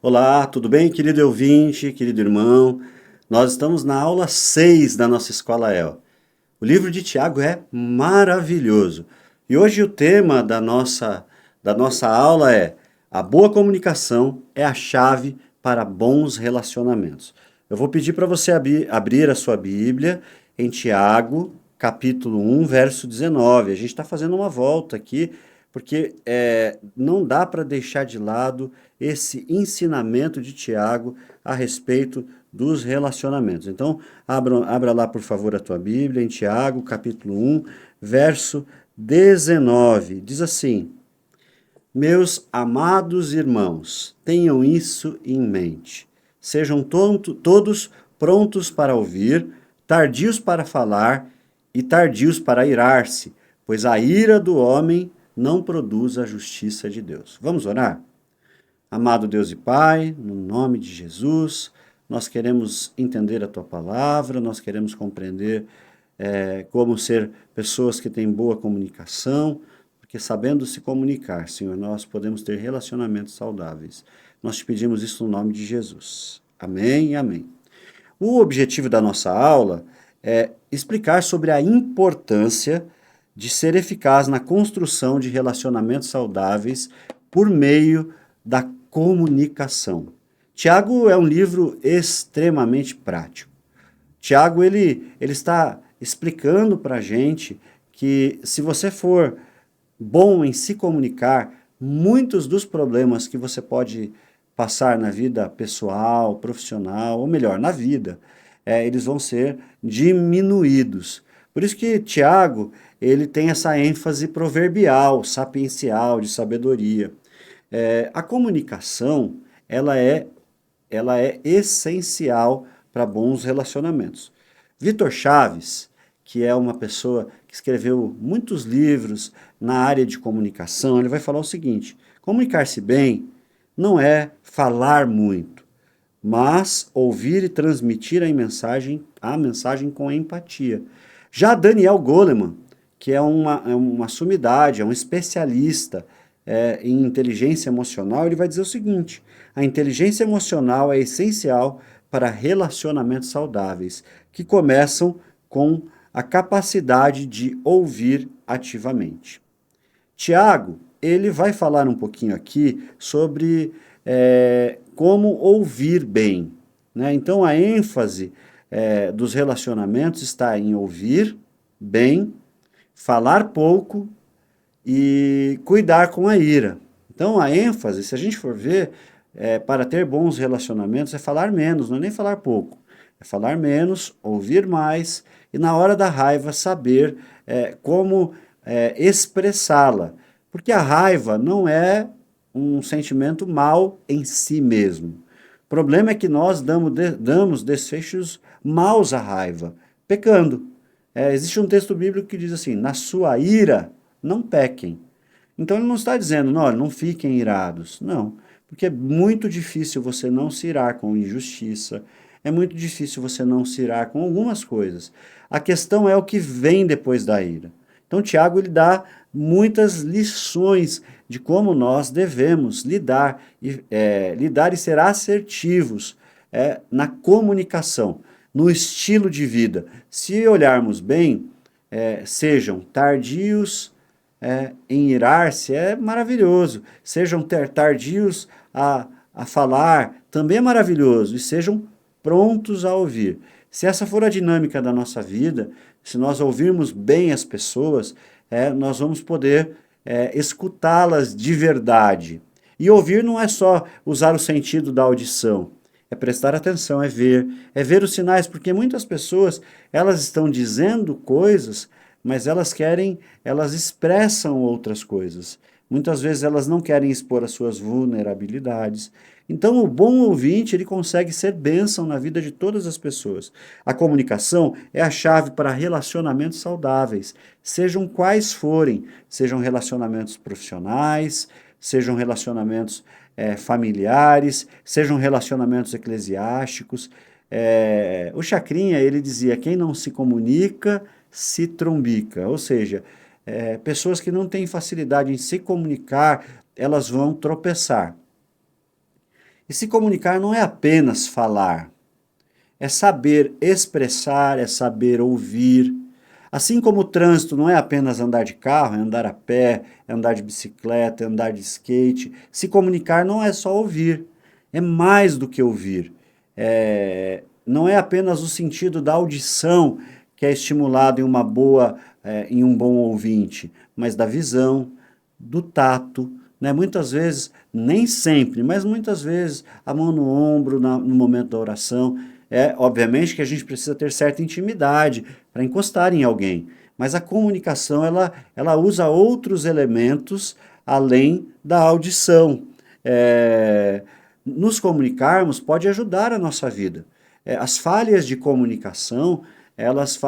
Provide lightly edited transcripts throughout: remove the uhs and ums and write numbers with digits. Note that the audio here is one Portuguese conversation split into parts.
Olá, tudo bem, querido ouvinte, querido irmão? Nós estamos na aula 6 da nossa Escola El. O livro de Tiago é maravilhoso. E hoje o tema da nossa aula é: a boa comunicação é a chave para bons relacionamentos. Eu vou pedir para você abrir a sua Bíblia em Tiago, capítulo 1, verso 19. A gente está fazendo uma volta aqui, porque não dá para deixar de lado esse ensinamento de Tiago a respeito dos relacionamentos. Então, abra lá, por favor, a tua Bíblia em Tiago, capítulo 1, verso 19. Diz assim: Meus amados irmãos, tenham isso em mente. Sejam todos prontos para ouvir, tardios para falar e tardios para irar-se, pois a ira do homem não produz a justiça de Deus. Vamos orar? Amado Deus e Pai, no nome de Jesus, nós queremos entender a Tua palavra, nós queremos compreender como ser pessoas que têm boa comunicação, porque sabendo se comunicar, Senhor, nós podemos ter relacionamentos saudáveis. Nós te pedimos isso no nome de Jesus. Amém e amém. O objetivo da nossa aula é explicar sobre a importância de ser eficaz na construção de relacionamentos saudáveis por meio da comunicação. Tiago é um livro extremamente prático. Tiago ele está explicando para a gente que se você for bom em se comunicar, muitos dos problemas que você pode passar na vida pessoal, profissional, ou melhor, na vida, eles vão ser diminuídos. Por isso que Tiago, ele tem essa ênfase proverbial, sapiencial, de sabedoria. A comunicação, ela é essencial para bons relacionamentos. Vitor Chaves, que é uma pessoa que escreveu muitos livros na área de comunicação, ele vai falar o seguinte: comunicar-se bem não é falar muito, mas ouvir e transmitir a mensagem com empatia. Já Daniel Goleman, que é uma sumidade, é um especialista em inteligência emocional, ele vai dizer o seguinte: a inteligência emocional é essencial para relacionamentos saudáveis, que começam com a capacidade de ouvir ativamente. Tiago, ele vai falar um pouquinho aqui sobre como ouvir bem, né? Então, a ênfase dos relacionamentos está em ouvir bem, falar pouco e cuidar com a ira. Então, a ênfase, se a gente for ver, para ter bons relacionamentos é falar menos, não é nem falar pouco. É falar menos, ouvir mais e, na hora da raiva, saber como expressá-la. Porque a raiva não é um sentimento mau em si mesmo. O problema é que nós damos desfechos maus à raiva, pecando. Existe um texto bíblico que diz assim: na sua ira, não pequem. Então ele não está dizendo, não, olha, não fiquem irados. Não, porque é muito difícil você não se irar com injustiça, é muito difícil você não se irar com algumas coisas. A questão é o que vem depois da ira. Então Tiago ele dá muitas lições de como nós devemos lidar e ser assertivos na comunicação, no estilo de vida. Se olharmos bem, sejam tardios em irar-se, é maravilhoso. Sejam tardios a falar, também é maravilhoso. E sejam prontos a ouvir. Se essa for a dinâmica da nossa vida, se nós ouvirmos bem as pessoas, nós vamos poder escutá-las de verdade. E ouvir não é só usar o sentido da audição, é prestar atenção, é ver os sinais, porque muitas pessoas, elas estão dizendo coisas, mas elas expressam outras coisas. Muitas vezes elas não querem expor as suas vulnerabilidades. Então, o bom ouvinte, ele consegue ser bênção na vida de todas as pessoas. A comunicação é a chave para relacionamentos saudáveis, sejam quais forem, sejam relacionamentos profissionais, sejam relacionamentos familiares, sejam relacionamentos eclesiásticos. O Chacrinha, ele dizia: quem não se comunica, se trombica. Ou seja, pessoas que não têm facilidade em se comunicar, elas vão tropeçar. E se comunicar não é apenas falar, é saber expressar, é saber ouvir. Assim como o trânsito não é apenas andar de carro, é andar a pé, é andar de bicicleta, é andar de skate. Se comunicar não é só ouvir, é mais do que ouvir. Não é apenas o sentido da audição que é estimulado em um bom ouvinte, mas da visão, do tato, né? Muitas vezes, nem sempre, mas muitas vezes, a mão no ombro no momento da oração. Obviamente que a gente precisa ter certa intimidade para encostar em alguém, mas a comunicação ela usa outros elementos além da audição. É, Nos comunicarmos pode ajudar a nossa vida. As falhas de comunicação, elas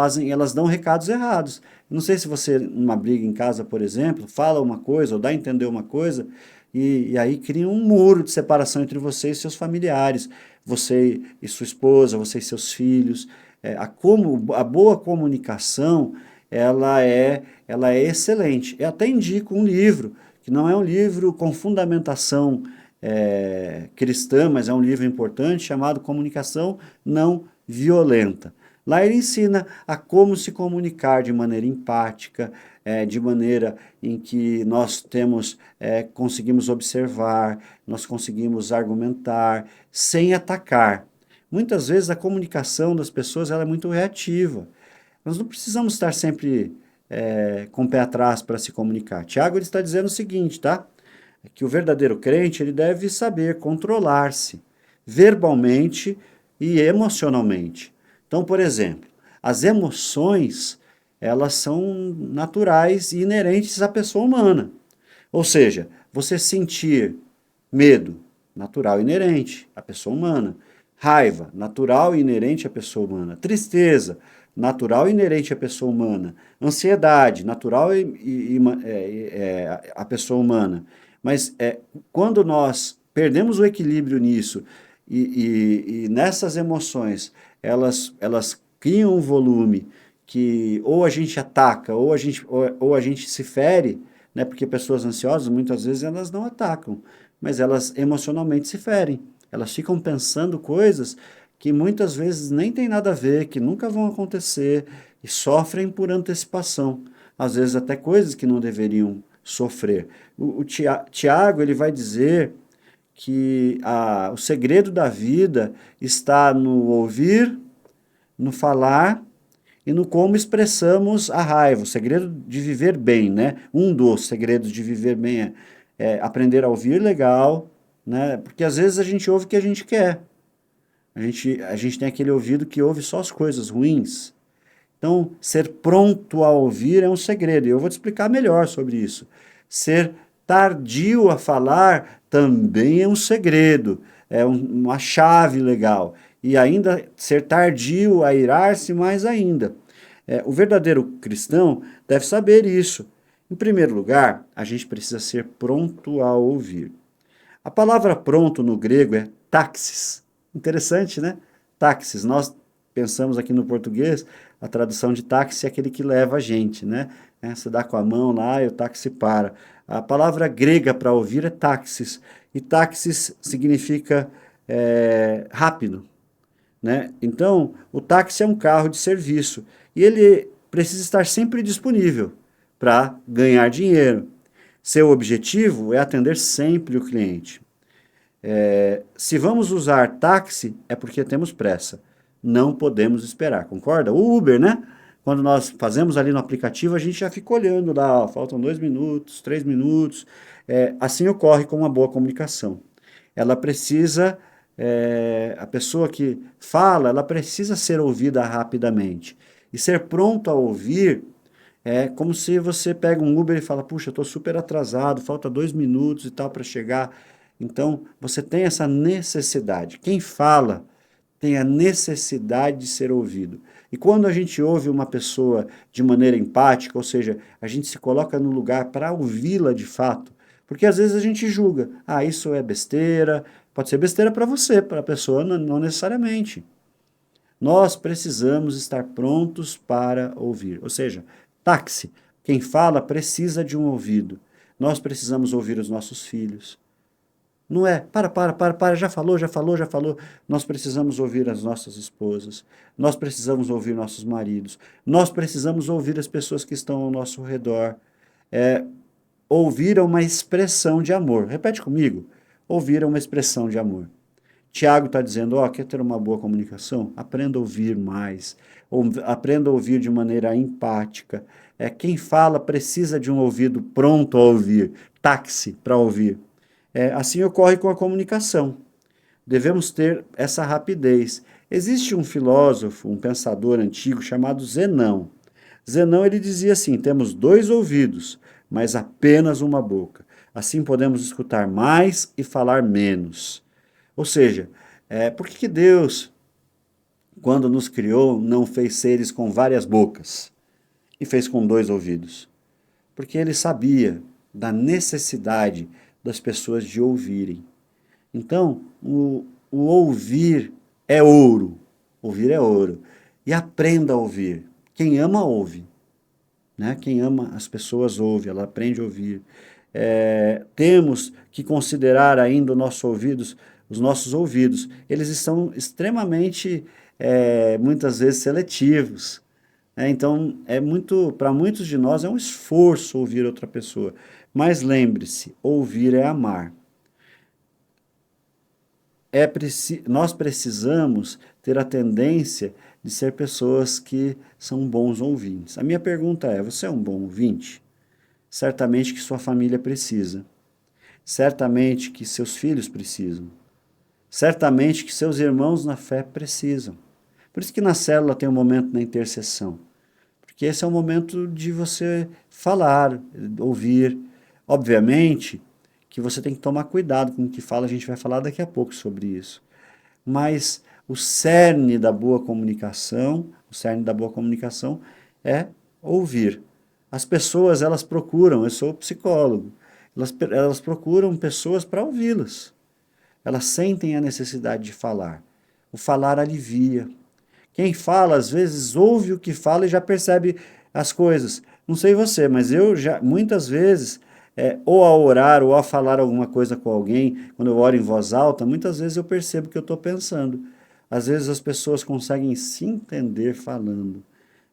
dão recados errados. Não sei se você, numa briga em casa, por exemplo, fala uma coisa ou dá a entender uma coisa, e aí cria um muro de separação entre você e seus familiares, você e sua esposa, você e seus filhos. A boa comunicação, ela é excelente. Eu até indico um livro, que não é um livro com fundamentação cristã, mas é um livro importante, chamado Comunicação Não Violenta. Lá ele ensina a como se comunicar de maneira empática, de maneira em que nós conseguimos observar, nós conseguimos argumentar, sem atacar. Muitas vezes a comunicação das pessoas ela é muito reativa. Nós não precisamos estar sempre com o pé atrás para se comunicar. Tiago ele está dizendo o seguinte, tá? Que o verdadeiro crente ele deve saber controlar-se verbalmente e emocionalmente. Então, por exemplo, as emoções, elas são naturais e inerentes à pessoa humana. Ou seja, você sentir medo, natural e inerente à pessoa humana. Raiva, natural e inerente à pessoa humana. Tristeza, natural e inerente à pessoa humana. Ansiedade, natural à pessoa humana. Mas quando nós perdemos o equilíbrio nisso e nessas emoções elas criam um volume que ou a gente ataca ou a gente se fere, né? Porque pessoas ansiosas muitas vezes elas não atacam, mas elas emocionalmente se ferem. Elas ficam pensando coisas que muitas vezes nem tem nada a ver, que nunca vão acontecer e sofrem por antecipação. Às vezes até coisas que não deveriam sofrer. O Tiago ele vai dizer que o segredo da vida está no ouvir, no falar e no como expressamos a raiva. O segredo de viver bem, né? Um dos segredos de viver bem é aprender a ouvir legal, né? Porque às vezes a gente ouve o que a gente quer. A gente tem aquele ouvido que ouve só as coisas ruins. Então, ser pronto a ouvir é um segredo. E eu vou te explicar melhor sobre isso. Ser tardio a falar também é um segredo. Uma chave legal. E ainda ser tardio a irar-se mais ainda. O verdadeiro cristão deve saber isso. Em primeiro lugar, a gente precisa ser pronto a ouvir. A palavra pronto no grego é táxis. Interessante, né? Táxis. Nós pensamos aqui no português, a tradução de táxi é aquele que leva a gente, né? Você dá com a mão lá e o táxi para. A palavra grega para ouvir é táxis. E táxis significa rápido, né? Então, o táxi é um carro de serviço e ele precisa estar sempre disponível para ganhar dinheiro. Seu objetivo é atender sempre o cliente. Se vamos usar táxi, é porque temos pressa. Não podemos esperar, concorda? O Uber, né? Quando nós fazemos ali no aplicativo, a gente já fica olhando lá, ó, faltam 2 minutos, 3 minutos. Assim ocorre com uma boa comunicação. Ela precisa, a pessoa que fala, ela precisa ser ouvida rapidamente. E ser pronto a ouvir é como se você pega um Uber e fala, puxa, eu estou super atrasado, falta 2 minutos e tal para chegar. Então, você tem essa necessidade. Quem fala tem a necessidade de ser ouvido. E quando a gente ouve uma pessoa de maneira empática, ou seja, a gente se coloca no lugar para ouvi-la de fato, porque às vezes a gente julga, isso é besteira, pode ser besteira para você, para a pessoa não necessariamente. Nós precisamos estar prontos para ouvir. Ou seja, táxi, quem fala precisa de um ouvido. Nós precisamos ouvir os nossos filhos. Não é, já falou, já falou, já falou. Nós precisamos ouvir as nossas esposas, nós precisamos ouvir nossos maridos, nós precisamos ouvir as pessoas que estão ao nosso redor. É, ouvir é uma expressão de amor. Repete comigo. Ouvir é uma expressão de amor. Tiago está dizendo, ó, quer ter uma boa comunicação? Aprenda a ouvir mais, aprenda a ouvir de maneira empática. Quem fala precisa de um ouvido pronto a ouvir, táxi para ouvir. Assim ocorre com a comunicação. Devemos ter essa rapidez. Existe um filósofo, um pensador antigo chamado Zenão. Zenão ele dizia assim: temos dois ouvidos, mas apenas uma boca. Assim podemos escutar mais e falar menos. Ou seja, por que Deus, quando nos criou, não fez seres com várias bocas e fez com dois ouvidos? Porque ele sabia da necessidade das pessoas de ouvirem. Então, o ouvir é ouro. Ouvir é ouro. E aprenda a ouvir. Quem ama, ouve. Né? Quem ama as pessoas ouve, ela aprende a ouvir. Temos que considerar ainda os nossos ouvidos. Eles estão extremamente, muitas vezes, seletivos. Então, para muitos de nós é um esforço ouvir outra pessoa. Mas lembre-se, ouvir é amar. Nós precisamos ter a tendência de ser pessoas que são bons ouvintes. A minha pergunta é: você é um bom ouvinte? Certamente que sua família precisa. Certamente que seus filhos precisam. Certamente que seus irmãos na fé precisam. Por isso que na célula tem um momento na intercessão. Porque esse é o momento de você falar, ouvir. Obviamente que você tem que tomar cuidado com o que fala, a gente vai falar daqui a pouco sobre isso. Mas o cerne da boa comunicação é ouvir. As pessoas, elas procuram, eu sou psicólogo, elas procuram pessoas para ouvi-las. Elas sentem a necessidade de falar. O falar alivia. Quem fala, às vezes, ouve o que fala e já percebe as coisas. Não sei você, mas eu já, muitas vezes, ou a orar ou a falar alguma coisa com alguém, quando eu oro em voz alta, muitas vezes eu percebo o que eu estou pensando. Às vezes as pessoas conseguem se entender falando.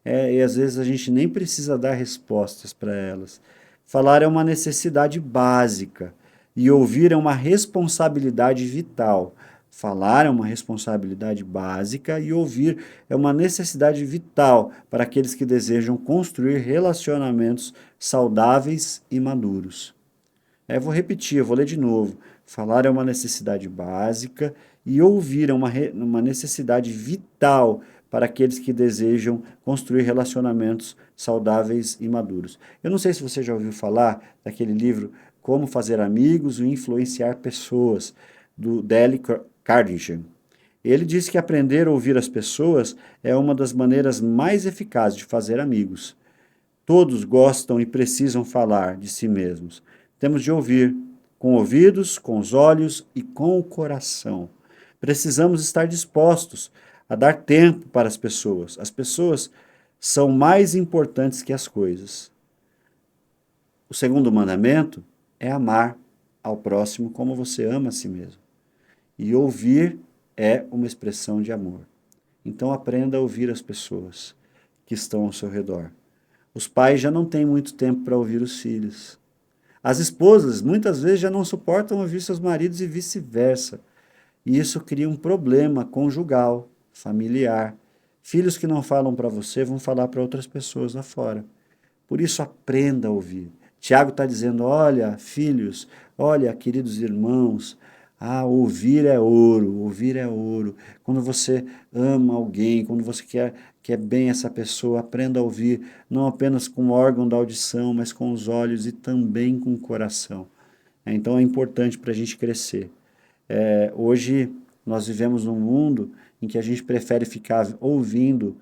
E às vezes a gente nem precisa dar respostas para elas. Falar é uma necessidade básica e ouvir é uma responsabilidade vital. Falar é uma responsabilidade básica e ouvir é uma necessidade vital para aqueles que desejam construir relacionamentos saudáveis e maduros. Vou repetir, eu vou ler de novo. Falar é uma necessidade básica e ouvir é uma necessidade vital para aqueles que desejam construir relacionamentos saudáveis e maduros. Eu não sei se você já ouviu falar daquele livro Como Fazer Amigos e Influenciar Pessoas, do Dale Carnegie. Ele diz que aprender a ouvir as pessoas é uma das maneiras mais eficazes de fazer amigos. Todos gostam e precisam falar de si mesmos. Temos de ouvir com ouvidos, com os olhos e com o coração. Precisamos estar dispostos a dar tempo para as pessoas. As pessoas são mais importantes que as coisas. O segundo mandamento é amar ao próximo como você ama a si mesmo. E ouvir é uma expressão de amor. Então aprenda a ouvir as pessoas que estão ao seu redor. Os pais já não têm muito tempo para ouvir os filhos. As esposas muitas vezes já não suportam ouvir seus maridos e vice-versa. E isso cria um problema conjugal, familiar. Filhos que não falam para você vão falar para outras pessoas lá fora. Por isso, aprenda a ouvir. Tiago está dizendo: olha, filhos, olha, queridos irmãos, ouvir é ouro, ouvir é ouro. Quando você ama alguém, quando você quer bem essa pessoa, aprenda a ouvir, não apenas com o órgão da audição, mas com os olhos e também com o coração. Então é importante para a gente crescer. Hoje nós vivemos num mundo em que a gente prefere ficar ouvindo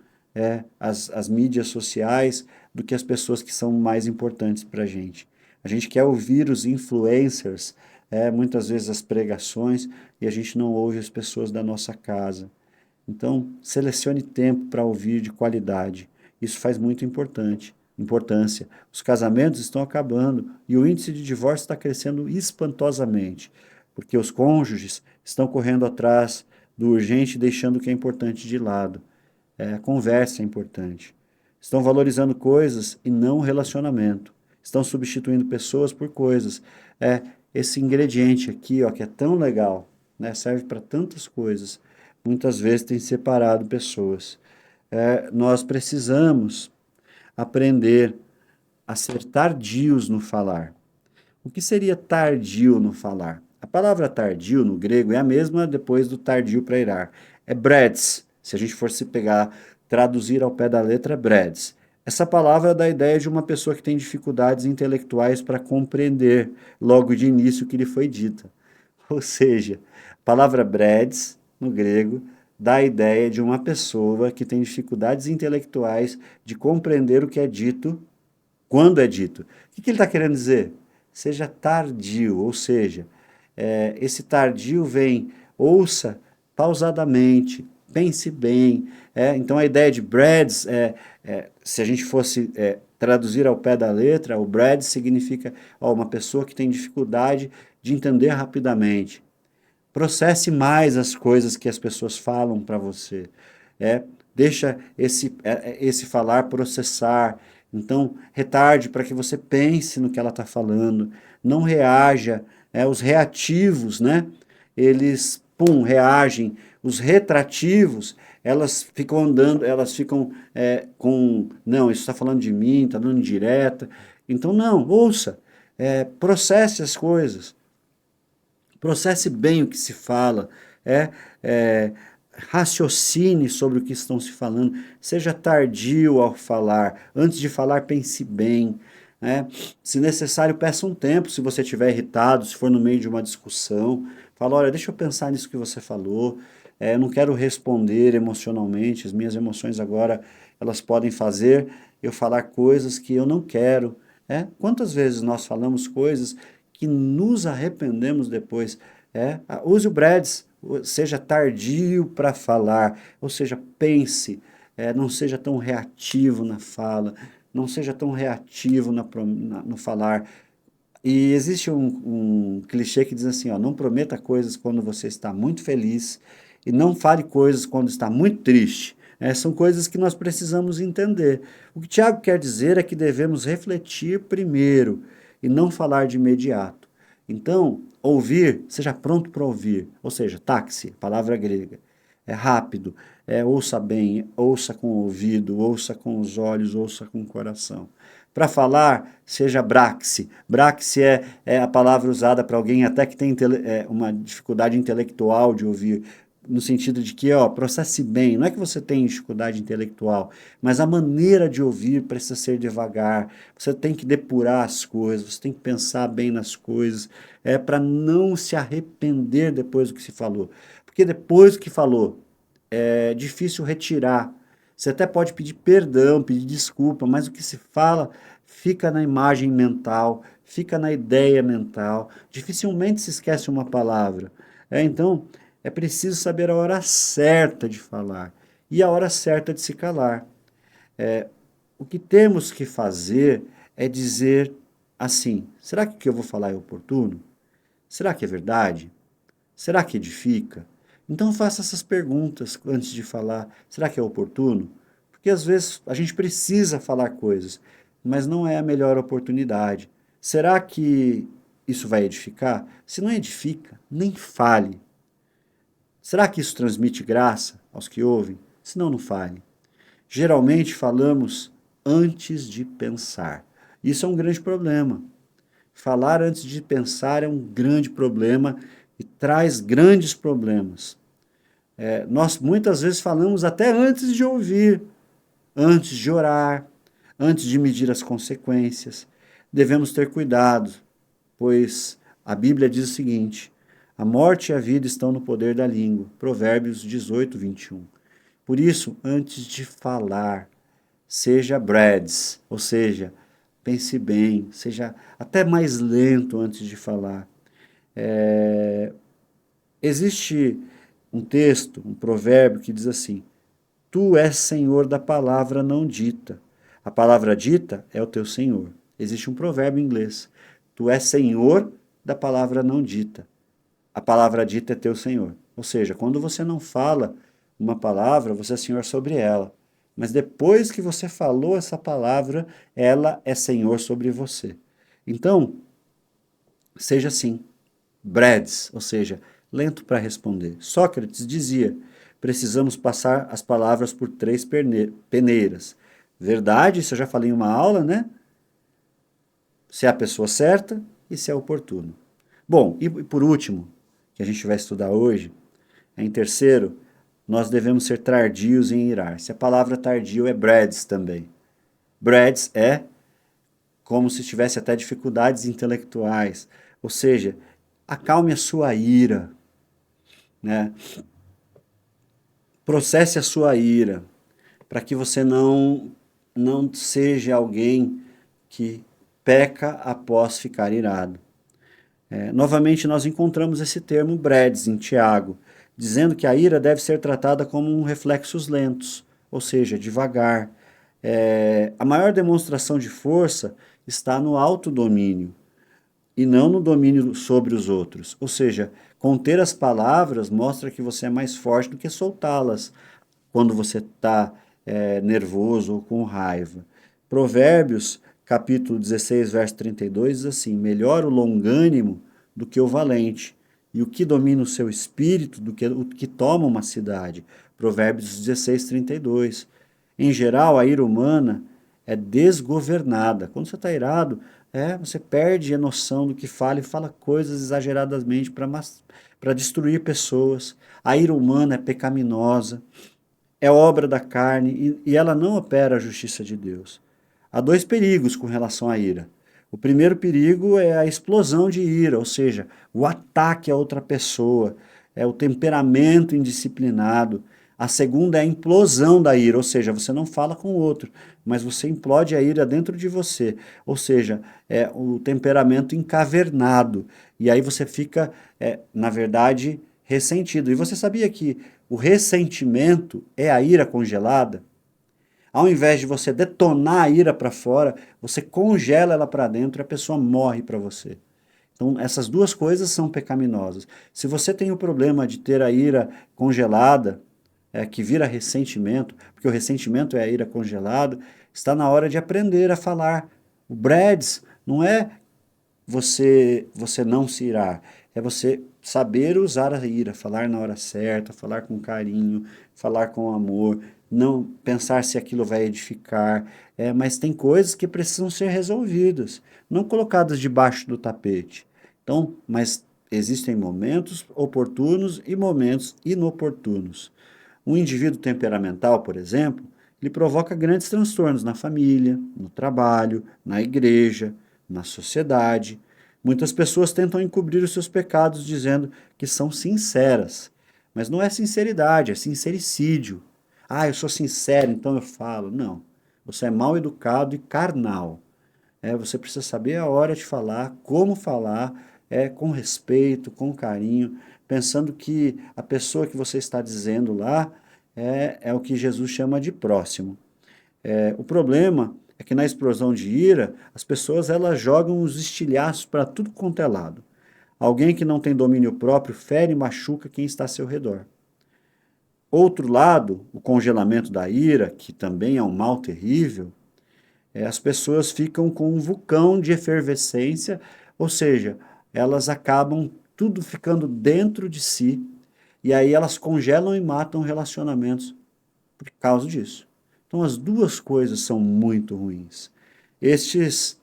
as mídias sociais do que as pessoas que são mais importantes para a gente. A gente quer ouvir os influencers, muitas vezes as pregações, e a gente não ouve as pessoas da nossa casa. Então, selecione tempo para ouvir de qualidade. Isso faz muito importância. Os casamentos estão acabando e o índice de divórcio está crescendo espantosamente. porque os cônjuges estão correndo atrás do urgente, deixando o que é importante de lado. A conversa é importante. Estão valorizando coisas e não o relacionamento. Estão substituindo pessoas por coisas. Esse ingrediente aqui, ó, que é tão legal, né, serve para tantas coisas. Muitas vezes tem separado pessoas. Nós precisamos aprender a ser tardios no falar. O que seria tardio no falar? A palavra tardio no grego é a mesma depois do tardio para irar. É bredes. Se a gente fosse pegar, traduzir ao pé da letra, bredes. Essa palavra dá a ideia de uma pessoa que tem dificuldades intelectuais para compreender logo de início o que lhe foi dita. Ou seja, a palavra bredes, no grego, dá a ideia de uma pessoa que tem dificuldades intelectuais de compreender o que é dito quando é dito. O que ele está querendo dizer? Seja tardio, ou seja, esse tardio vem, ouça pausadamente, pense bem. Então a ideia de breads, se a gente fosse traduzir ao pé da letra, o bread significa uma pessoa que tem dificuldade de entender rapidamente. Processe mais as coisas que as pessoas falam para você. Deixa esse falar processar. Então, retarde para que você pense no que ela está falando. Não reaja. Os reativos, né? Eles, pum, reagem. Os retrativos, elas ficam andando, elas ficam com, não, isso está falando de mim, está dando direta. Então, não, ouça. Processe as coisas. Processe bem o que se fala, raciocine sobre o que estão se falando, seja tardio ao falar, antes de falar pense bem, se necessário peça um tempo, se você estiver irritado, se for no meio de uma discussão, fala, olha, deixa eu pensar nisso que você falou, eu não quero responder emocionalmente, as minhas emoções agora, elas podem fazer eu falar coisas que eu não quero, Quantas vezes nós falamos coisas que nos arrependemos depois? Use o breads, seja tardio para falar, ou seja, pense, não seja tão reativo na fala, não seja tão reativo no falar. E existe um clichê que diz assim, ó, não prometa coisas quando você está muito feliz e não fale coisas quando está muito triste. São coisas que nós precisamos entender. O que Tiago quer dizer é que devemos refletir primeiro e não falar de imediato. Então, ouvir, seja pronto para ouvir, ou seja, táxi, palavra grega. É rápido, ouça bem, ouça com o ouvido, ouça com os olhos, ouça com o coração. Para falar, seja braxe. Braxe é a palavra usada para alguém até que tem uma dificuldade intelectual de ouvir, no sentido de que, processe bem. Não é que você tem dificuldade intelectual, mas a maneira de ouvir precisa ser devagar. Você tem que depurar as coisas, você tem que pensar bem nas coisas, para não se arrepender depois do que se falou. Porque depois do que falou, é difícil retirar. Você até pode pedir perdão, pedir desculpa, mas o que se fala fica na imagem mental, fica na ideia mental. Dificilmente se esquece uma palavra. Então, é preciso saber a hora certa de falar e a hora certa de se calar. O que temos que fazer é dizer assim: será que o que eu vou falar é oportuno? Será que é verdade? Será que edifica? Então faça essas perguntas antes de falar. Será que é oportuno? Porque às vezes a gente precisa falar coisas, mas não é a melhor oportunidade. Será que isso vai edificar? Se não edifica, nem fale. Será que isso transmite graça aos que ouvem? Se não, não fale. Geralmente falamos antes de pensar. Isso é um grande problema. Falar antes de pensar é um grande problema e traz grandes problemas. Nós muitas vezes falamos até antes de ouvir, antes de orar, antes de medir as consequências. Devemos ter cuidado, pois a Bíblia diz o seguinte: a morte e a vida estão no poder da língua. Provérbios 18, 21. Por isso, antes de falar, seja breads, ou seja, pense bem, seja até mais lento antes de falar. Existe um texto, um provérbio que diz assim: tu és senhor da palavra não dita. A palavra dita é o teu senhor. Existe um provérbio em inglês: tu és senhor da palavra não dita. a palavra dita é teu senhor. Ou seja, quando você não fala uma palavra, você é senhor sobre ela. Mas depois que você falou essa palavra, ela é senhor sobre você. Então, seja assim, bredes, ou seja, lento para responder. Sócrates dizia: precisamos passar as palavras por três peneiras. Verdade, isso eu já falei em uma aula, né? Se é a pessoa certa e se é oportuno. Bom, e por último, que a gente vai estudar hoje, em terceiro, nós devemos ser tardios em irar. Se a palavra tardio é bredes também. Bredes é como se tivesse até dificuldades intelectuais. Ou seja, acalme a sua ira, né? Processe a sua ira, para que você não seja alguém que peca após ficar irado. Novamente, nós encontramos esse termo bredes em Tiago, dizendo que a ira deve ser tratada como um reflexos lentos, ou seja, devagar. A maior demonstração de força está no autodomínio e não no domínio sobre os outros. Ou seja, conter as palavras mostra que você é mais forte do que soltá-las quando você está nervoso ou com raiva. Provérbios, capítulo 16, verso 32, diz assim: melhor o longânimo do que o valente, e o que domina o seu espírito do que o que toma uma cidade. Provérbios 16, 32. Em geral, a ira humana é desgovernada. Quando você está irado, você perde a noção do que fala e fala coisas exageradamente para destruir pessoas. A ira humana é pecaminosa, é obra da carne e ela não opera a justiça de Deus. Há dois perigos com relação à ira. O primeiro perigo é a explosão de ira, ou seja, o ataque a outra pessoa, é o temperamento indisciplinado. A segunda é a implosão da ira, ou seja, você não fala com o outro, mas você implode a ira dentro de você, ou seja, é o temperamento encavernado. E aí você fica, na verdade, ressentido. E você sabia que o ressentimento é a ira congelada? Ao invés de você detonar a ira para fora, você congela ela para dentro e a pessoa morre para você. Então, essas duas coisas são pecaminosas. Se você tem o problema de ter a ira congelada, que vira ressentimento, porque o ressentimento é a ira congelada, está na hora de aprender a falar. O Brads não é você não se irar, é você saber usar a ira, falar na hora certa, falar com carinho, falar com amor, não pensar se aquilo vai edificar, mas tem coisas que precisam ser resolvidas, não colocadas debaixo do tapete. Então, mas existem momentos oportunos e momentos inoportunos. Um indivíduo temperamental, por exemplo, ele provoca grandes transtornos na família, no trabalho, na igreja, na sociedade. Muitas pessoas tentam encobrir os seus pecados dizendo que são sinceras, mas não é sinceridade, é sincericídio. Ah, eu sou sincero, então eu falo. Não, você é mal educado e carnal. Você precisa saber a hora de falar, como falar, com respeito, com carinho, pensando que a pessoa que você está dizendo lá é o que Jesus chama de próximo. O problema é que na explosão de ira, as pessoas elas jogam os estilhaços para tudo quanto é lado. Alguém que não tem domínio próprio fere e machuca quem está a seu redor. Outro lado, o congelamento da ira, que também é um mal terrível, as pessoas ficam com um vulcão de efervescência, ou seja, elas acabam tudo ficando dentro de si, e aí elas congelam e matam relacionamentos por causa disso. Então as duas coisas são muito ruins. Estes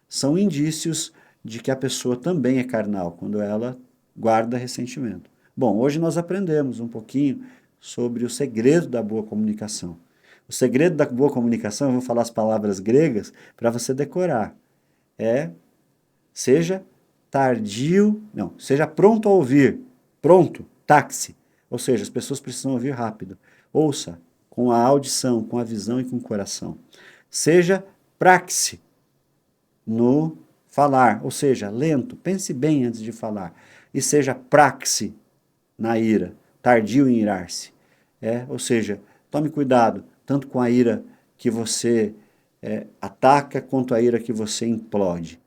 são indícios de que a pessoa também é carnal, quando ela guarda ressentimento. Bom, hoje nós aprendemos um pouquinho sobre o segredo da boa comunicação. O segredo da boa comunicação, eu vou falar as palavras gregas para você decorar. Seja tardio, não, seja pronto a ouvir. Pronto, táxi. Ou seja, as pessoas precisam ouvir rápido. Ouça com a audição, com a visão e com o coração. Seja praxe no falar, ou seja, lento, pense bem antes de falar. E seja praxe na ira, tardio em irar-se. Ou seja, tome cuidado, tanto com a ira que você ataca, quanto a ira que você implode.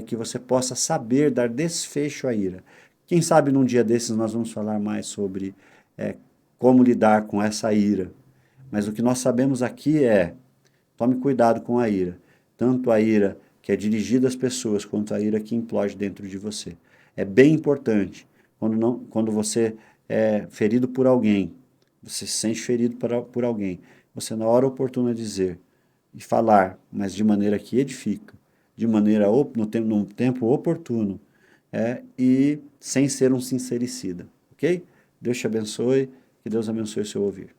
Que você possa saber dar desfecho à ira. Quem sabe num dia desses nós vamos falar mais sobre como lidar com essa ira. Mas o que nós sabemos aqui é, tome cuidado com a ira. Tanto a ira que é dirigida às pessoas, quanto a ira que implode dentro de você. É bem importante, quando você é ferido por alguém, você se sente ferido por alguém, você na hora oportuna dizer e falar, mas de maneira que edifica, de maneira no tempo oportuno, e sem ser um sincericida, ok? Deus te abençoe, que Deus abençoe o seu ouvir.